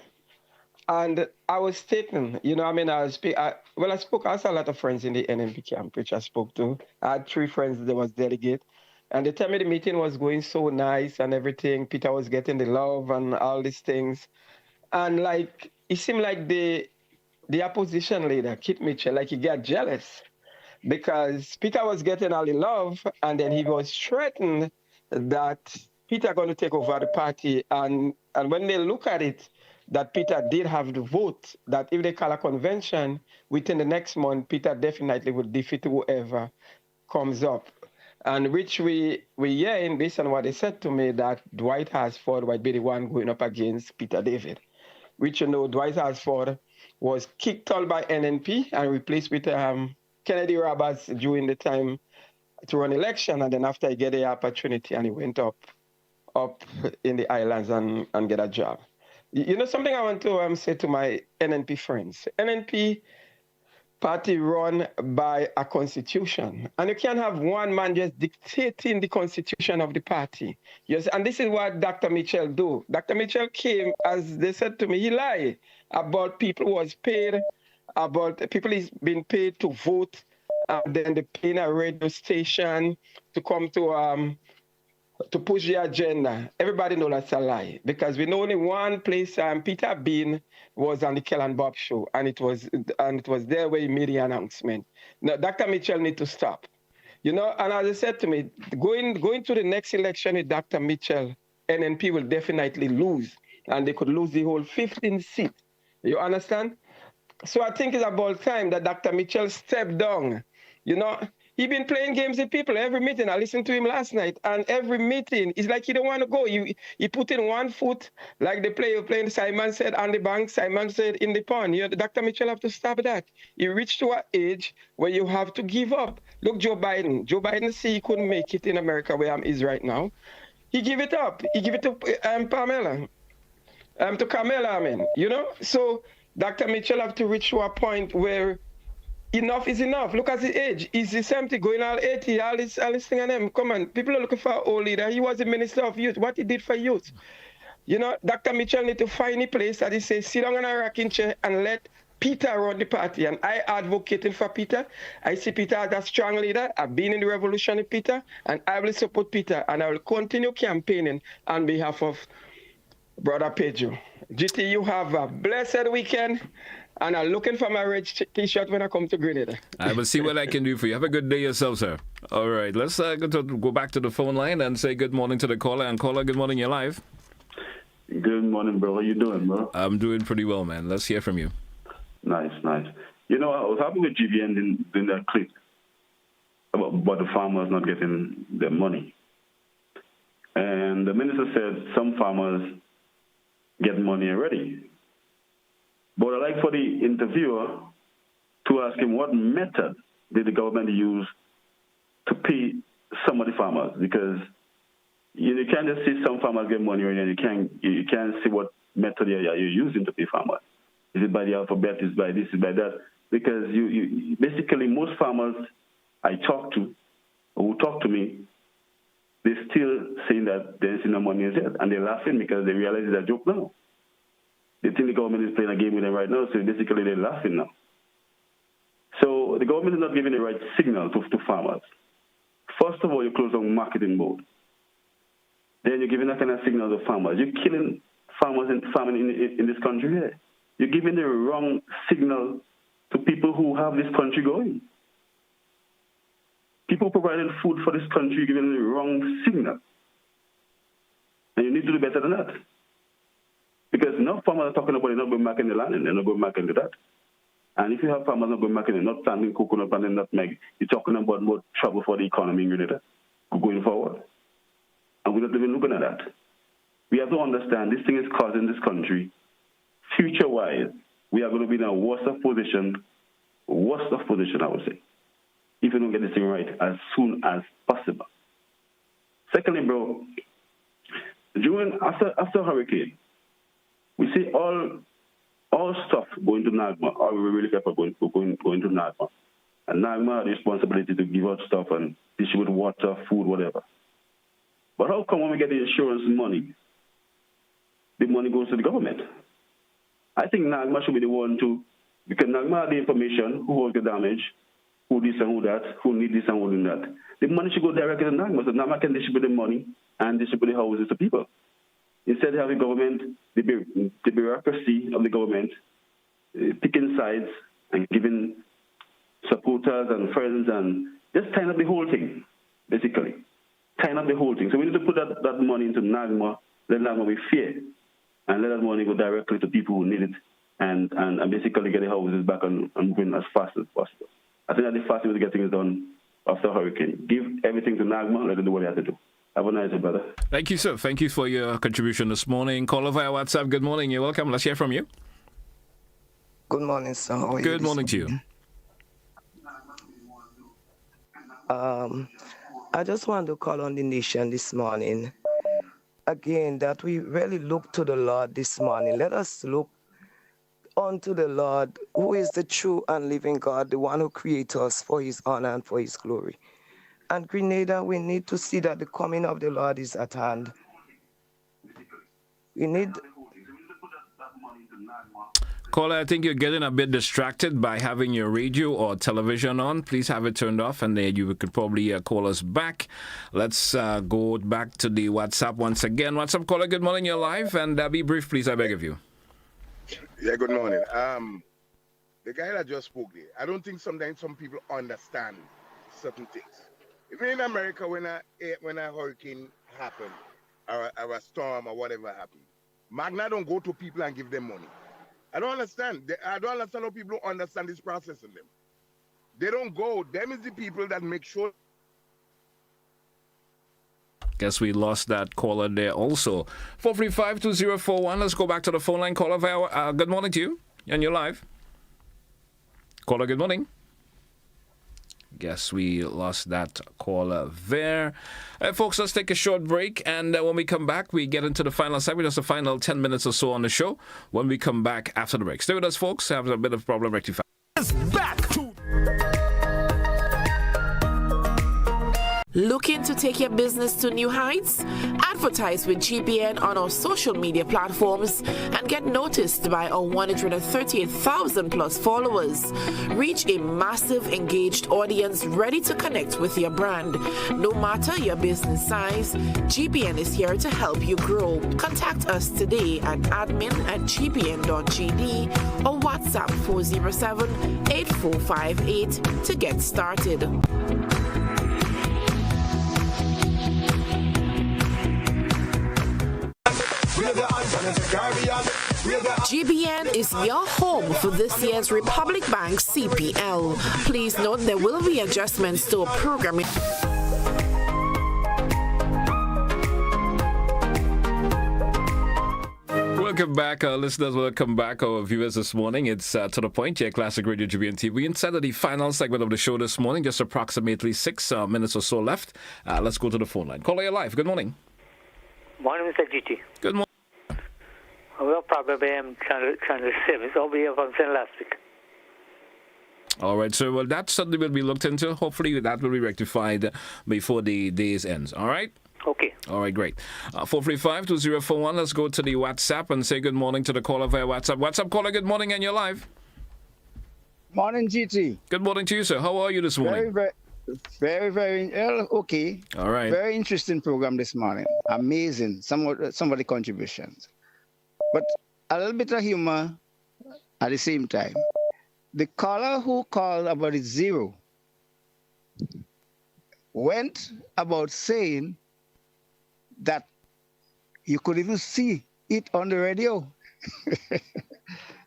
And I was taken, I saw a lot of friends in the NNP camp, which I spoke to. I had 3 friends that was delegate. And they tell me the meeting was going so nice and everything. Peter was getting the love and all these things. And it seemed like the opposition leader, Kit Mitchell, he got jealous because Peter was getting all the love, and then he was threatened that Peter going to take over the party. And when they look at it, that Peter did have the vote, that if they call a convention within the next month, Peter definitely would defeat whoever comes up. And which we hearing, based on what they said to me, that Dwight Hasford would be the one going up against Peter David, which, Dwight Hasford was kicked out by NNP and replaced with Kennedy Roberts during the time to run election. And then after he get the opportunity, and he went up in the islands and get a job. You know something I want to say to my NNP friends. NNP party run by a constitution, and you can't have one man just dictating the constitution of the party. Yes, and this is what Dr. Mitchell do. Dr. Mitchell came, as they said to me, he lied about people who was paid, about people is being paid to vote, and then they paying a radio station to come to push the agenda. Everybody know that's a lie, because we know only one place Peter Bean was on the Kell and Bob show, and it was there where he made the announcement. Now, Dr. Mitchell need to stop. You know, and as I said to me, going to the next election with Dr. Mitchell, NNP will definitely lose, and they could lose the whole 15 seat. You understand? So I think it's about time that Dr. Mitchell stepped down. You know, he been playing games with people every meeting. I listened to him last night, and every meeting, it's like he don't want to go. He put in one foot, like the player playing, Simon said on the bank, Simon said in the pond. You know, Dr. Mitchell have to stop that. He reached to an age where you have to give up. Look, Joe Biden. Joe Biden see he couldn't make it in America where he is right now. He give it up. He give it to Pamela. To Kamala, I mean, you know? So Dr. Mitchell have to reach to a point where enough is enough. Look at his age. He's 70, going all 80, all this thing and them. Come on, people are looking for an old leader. He was the minister of youth. What he did for youth. You know, Dr. Mitchell need to find a place that he says, sit down on a rocking chair and let Peter run the party. And I advocating for Peter. I see Peter as a strong leader. I've been in the revolution with Peter, and I will support Peter. And I will continue campaigning on behalf of Brother Pedro. GT, you have a blessed weekend, and I'm looking for my red t-shirt when I come to Grenada. I will see what I can do for you. Have a good day yourself, sir. All right, let's go back to the phone line and say good morning to the caller. And caller, good morning, you're live. Good morning, bro. How you doing, bro? I'm doing pretty well, man. Let's hear from you. Nice. You know, I was happy with GVN in that clip about the farmers not getting their money. And the minister said some farmers get money already. But I'd like for the interviewer to ask him what method did the government use to pay some of the farmers, because you can't just see some farmers get money already, and you can't see what method you're using to pay farmers. Is it by the alphabet? Is it by this? Is it by that? Because you basically, most farmers I talk to, or who talk to me, they're still saying that there is no money yet, and they're laughing because they realize it's a joke now. They think the government is playing a game with them right now, so basically they're laughing now. So the government is not giving the right signal to farmers. First of all, you close on marketing mode. Then you're giving that kind of signal to farmers. You're killing farmers and farming in this country here. You're giving the wrong signal to people who have this country going. People providing food for this country, you're giving the wrong signal. And you need to do better than that. Because now farmers are talking about they're not going back in the land and they're not going back into that. And if you have farmers not going back in, they're not planting coconut, planting nutmeg, you're talking about more trouble for the economy in Grenada going forward. And we're not even looking at that. We have to understand this thing is causing this country, future-wise, we are going to be in a worse of position, I would say, if we don't get this thing right as soon as possible. Secondly, bro, after hurricane, we see all stuff going to NAGMA, all really people going to NAGMA. And NAGMA has the responsibility to give out stuff and distribute water, food, whatever. But how come when we get the insurance money, the money goes to the government? I think NAGMA should be the one to, because NAGMA has the information, who was the damage, who this and who that, who need this and who need that. The money should go directly to NAGMA, so NAGMA can distribute the money and distribute the houses to people. Instead of having government, the bureaucracy of the government picking sides and giving supporters and friends and just tying up the whole thing, basically. Tying up the whole thing. So we need to put that money into NAGMA, let NAGMA be fair, and let that money go directly to people who need it and basically get the houses back and moving as fast as possible. I think that the fastest way to get things done after a hurricane. Give everything to NAGMA, let them do what they have to do. Have a nice day, brother. Thank you, sir. Thank you for your contribution this morning. Caller via WhatsApp. Good morning. You're welcome. Let's hear from you. Good morning, sir. How are you? Good morning to you. I just want to call on the nation this morning again that we really look to the Lord this morning. Let us look unto the Lord, who is the true and living God, the one who creates us for his honor and for his glory. And Grenada, we need to see that the coming of the Lord is at hand. We need... Caller, I think you're getting a bit distracted by having your radio or television on. Please have it turned off, and then you could probably call us back. Let's go back to the WhatsApp once again. WhatsApp caller, good morning, you're live, and be brief, please, I beg of you. Yeah, good morning. The guy that just spoke there, I don't think sometimes some people understand certain things. Even in America, when a hurricane happen, or a storm or whatever happen, Magna don't go to people and give them money. I don't understand. I don't understand how people don't understand this process in them. They don't go. Them is the people that make sure. Guess we lost that caller there also. 435-2041. Let's go back to the phone line. Caller, good morning to you. And you're live. Caller, good morning. Guess we lost that caller there. Folks, let's take a short break, and when we come back, we get into the final segment, just the final 10 minutes or so on the show. When we come back after the break, stay with us, folks. Have a bit of problem rectified. Back to Looking to take your business to new heights? Advertise with GPN on our social media platforms and get noticed by our 138,000 plus followers. Reach a massive engaged audience ready to connect with your brand. No matter your business size, GPN is here to help you grow. Contact us today at admin@gpn.gd or WhatsApp 407-8458 to get started. GBN is your home for this year's Republic Bank CPL. Please note there will be adjustments to our programming. Welcome back, listeners. Welcome back, our viewers this morning. It's To The Point here, Classic Radio GBN TV. Inside of the final segment of the show this morning, just approximately 6 minutes or so left. Let's go to the phone line. Caller, you're live. Good morning. Morning, Mr. GT. Good morning. Well, probably I'm channel 7. It's over here from St. last week. All right, sir. Well, that certainly will be looked into. Hopefully, that will be rectified before the day's ends. All right? Okay. All right, great. 435-2041. Let's go to the WhatsApp and say good morning to the caller via WhatsApp. WhatsApp caller, good morning, and you're live. Morning, GT. Good morning to you, sir. How are you this morning? Very, okay. All right. Very interesting program this morning. Amazing. Some of the contributions. But a little bit of humor at the same time. The caller who called about it zero went about saying that you could even see it on the radio.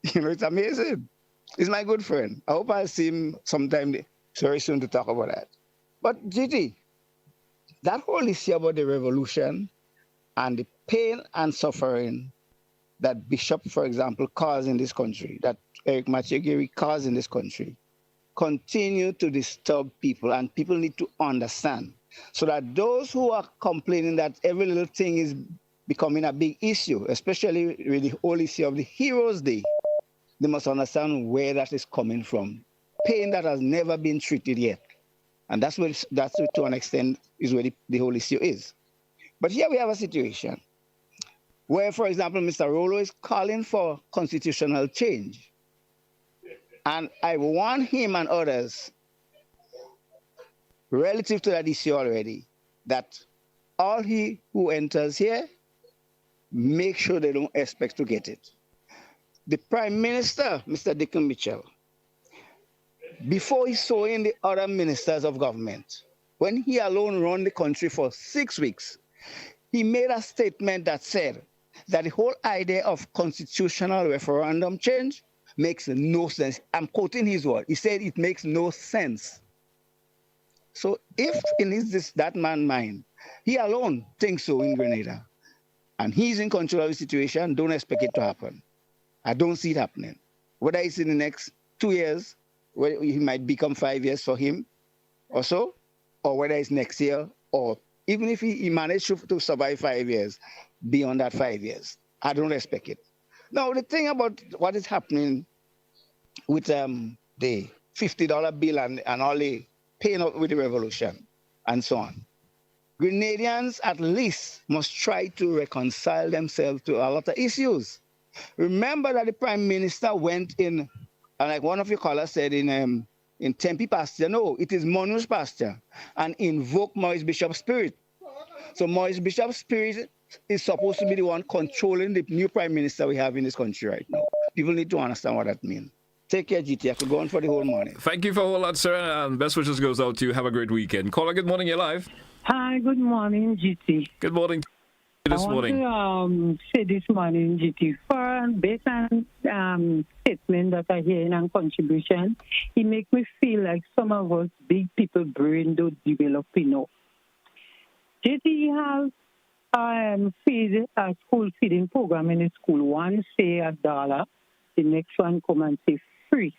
It's amazing. He's my good friend. I hope I'll see him sometime very soon to talk about that. But GT, that whole issue about the revolution and the pain and suffering that Bishop, for example, caused in this country, that Eric Machegiri caused in this country, continue to disturb people, and people need to understand. So that those who are complaining that every little thing is becoming a big issue, especially with the whole issue of the Heroes' Day, they must understand where that is coming from. Pain that has never been treated yet. And that's to an extent is where the whole issue is. But here we have a situation where, for example, Mr. Rollo is calling for constitutional change. And I warn him and others, relative to that issue already, that all who enters here, make sure they don't expect to get it. The Prime Minister, Mr. Dickon Mitchell, before he saw in the other ministers of government, when he alone ran the country for 6 weeks, he made a statement that said that the whole idea of constitutional referendum change makes no sense. I'm quoting his word. He said it makes no sense. So if in that man's mind, he alone thinks so in Grenada, and he's in control of the situation, don't expect it to happen. I don't see it happening. Whether it's in the next 2 years, whether it might become 5 years for him or so, or whether it's next year, or even if he managed to survive 5 years, beyond that 5 years. I don't respect it. Now, the thing about what is happening with the $50 bill and all the paying up with the revolution and so on, Grenadians at least must try to reconcile themselves to a lot of issues. Remember that the Prime Minister went in, like one of your callers said, in Tempe pasture. No, it is Monroe's pasture, and invoke Maurice Bishop's spirit. So Maurice Bishop's spirit is supposed to be the one controlling the new Prime Minister we have in this country right now. People need to understand what that means. Take care, GT. I could go on for the whole morning. Thank you for all that, sir. And best wishes goes out to you. Have a great weekend. Caller, good morning. You're live. Hi, good morning, GT. Good morning. This morning. I want to say this morning, GT, based on statement that I hear and contribution, it makes me feel like some of us big people brain don't develop enough. GT has a school feeding program in the school. One say $1, the next one come and say free.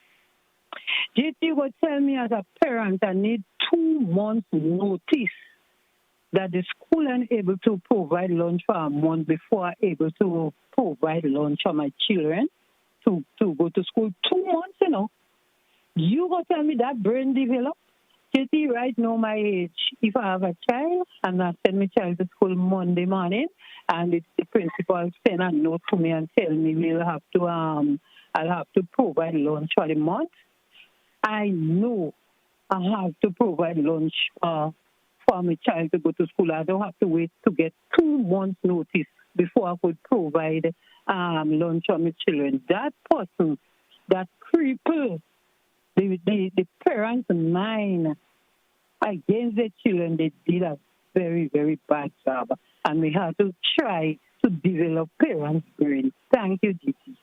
GT would tell me as a parent I need 2 months notice that the school ain't able to provide lunch for a month before I'm able to provide lunch for my children to go to school. 2 months, you know. You go tell me that brain develop? JT, right now my age, if I have a child and I send my child to school Monday morning and it's the principal send a note to me and tell me I'll have to provide lunch for the month, I know I have to provide lunch for my child to go to school. I don't have to wait to get 2 months notice before I could provide lunch for my children. That person, that cripple, the parents' mind against their children, they did a very, very bad job. And we have to try to develop parents' brains. Thank you, GT.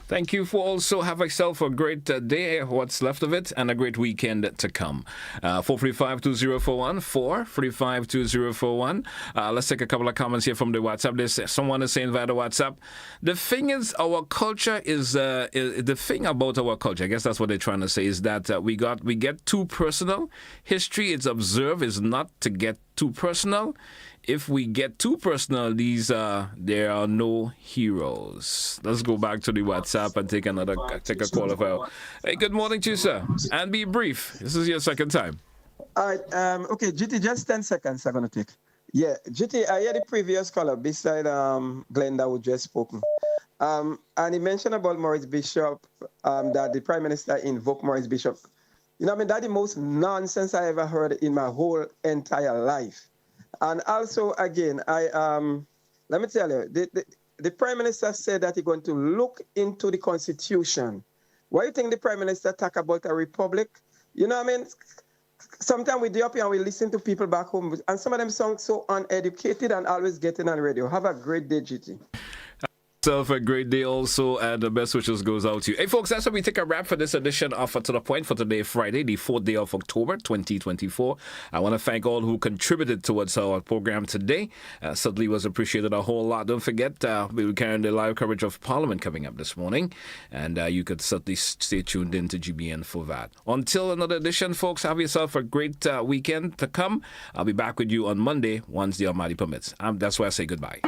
Thank you for also have yourself a great day, what's left of it, and a great weekend to come. 435-2041, 435-2041. Let's take a couple of comments here from the WhatsApp. Someone is saying via the WhatsApp, the thing is, our culture is, the thing about our culture, I guess that's what they're trying to say, is that we get too personal. History, it's observed, is not to get too personal. If we get too personal, there are no heroes. Let's go back to the WhatsApp and take a call of our. Hey, good morning to you, sir. And be brief. This is your second time. All right. Okay, GT, just 10 seconds I'm going to take. Yeah, GT, I hear the previous caller beside Glen that who just spoken. And he mentioned about Maurice Bishop, that the Prime Minister invoked Maurice Bishop. You know what I mean? That's the most nonsense I ever heard in my whole entire life. And also, again, let me tell you, the Prime Minister said that he's going to look into the Constitution. Why do you think the Prime Minister talk about a republic? You know what I mean? Sometimes we do up here and we listen to people back home, and some of them sound so uneducated and always getting on radio. Have a great day, GT. Have a great day also, and the best wishes goes out to you. Hey folks, that's where we take a wrap for this edition of To The Point for today, Friday, the 4th day of October 2024. I want to thank all who contributed towards our program today. Certainly was appreciated a whole lot. Don't forget, we will carry the live coverage of Parliament coming up this morning, and you could certainly stay tuned in to GBN for that. Until another edition, folks, have yourself a great weekend to come. I'll be back with you on Monday once the Almighty permits. That's why I say goodbye.